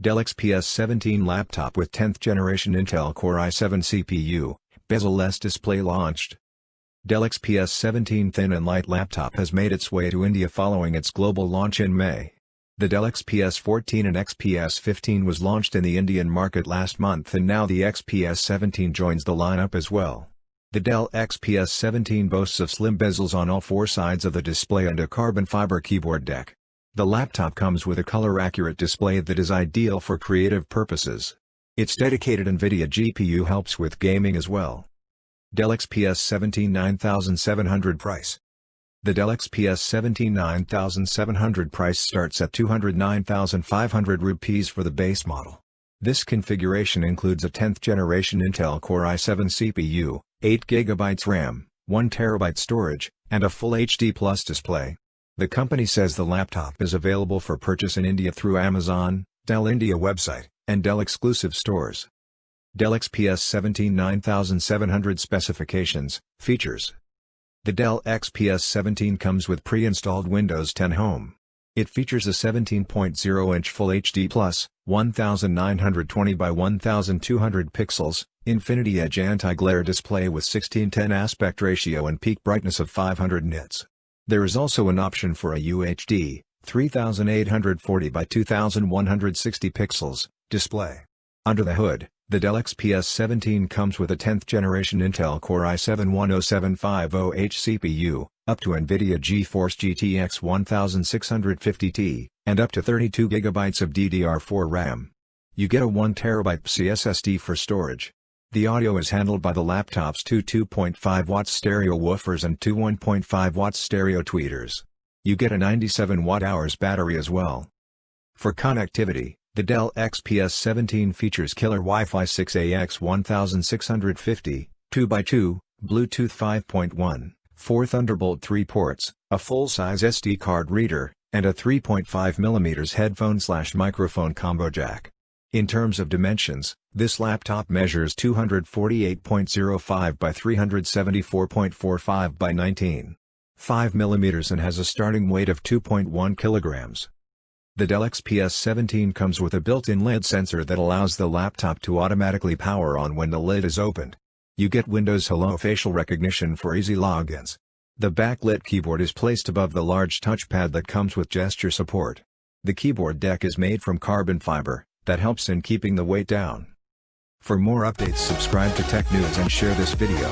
Dell XPS 17 laptop with 10th generation Intel Core i7 CPU, bezel-less display launched. Dell XPS 17 thin and light laptop has made its way to India following its global launch in May. The Dell XPS 14 and XPS 15 was launched in the Indian market last month, and now the XPS 17 joins the lineup as well. The Dell XPS 17 boasts of slim bezels on all four sides of the display and a carbon fiber keyboard deck. The laptop comes with a color-accurate display that is ideal for creative purposes. Its dedicated NVIDIA GPU helps with gaming as well. Dell XPS 17 $9,700 price. The Dell XPS 17 $9,700 price starts at 209,500 rupees for the base model. This configuration includes a 10th generation Intel Core i7 CPU, 8GB RAM, 1TB storage, and a full HD Plus display. The company says the laptop is available for purchase in India through Amazon, Dell India website, and Dell exclusive stores. Dell XPS 17 $9,700 specifications, features. The Dell XPS 17 comes with pre-installed Windows 10 Home. It features a 17.0-inch Full HD Plus, 1920 by 1200 pixels, Infinity Edge anti-glare display with 16:10 aspect ratio and peak brightness of 500 nits. There is also an option for a UHD, 3840 by 2160 pixels, display. Under the hood, the Dell XPS 17 comes with a 10th generation Intel Core i7 10750H CPU, up to NVIDIA GeForce GTX 1650Ti, and up to 32GB of DDR4 RAM. You get a 1TB SSD for storage. The audio is handled by the laptop's two 2.5-watt stereo woofers and two 1.5-watt stereo tweeters. You get a 97 watt-hours battery as well. For connectivity, the Dell XPS 17 features killer Wi-Fi 6AX 1650, 2x2, Bluetooth 5.1, 4 Thunderbolt 3 ports, a full-size SD card reader, and a 3.5mm headphone/microphone combo jack. In terms of dimensions, this laptop measures 248.05 by 374.45 by 19.5 mm and has a starting weight of 2.1 kilograms. The Dell XPS 17 comes with a built-in lid sensor that allows the laptop to automatically power on when the lid is opened. You get Windows Hello facial recognition for easy logins. The backlit keyboard is placed above the large touchpad that comes with gesture support. The keyboard deck is made from carbon fiber, that helps in keeping the weight down. For more updates, subscribe to Tech News and share this video.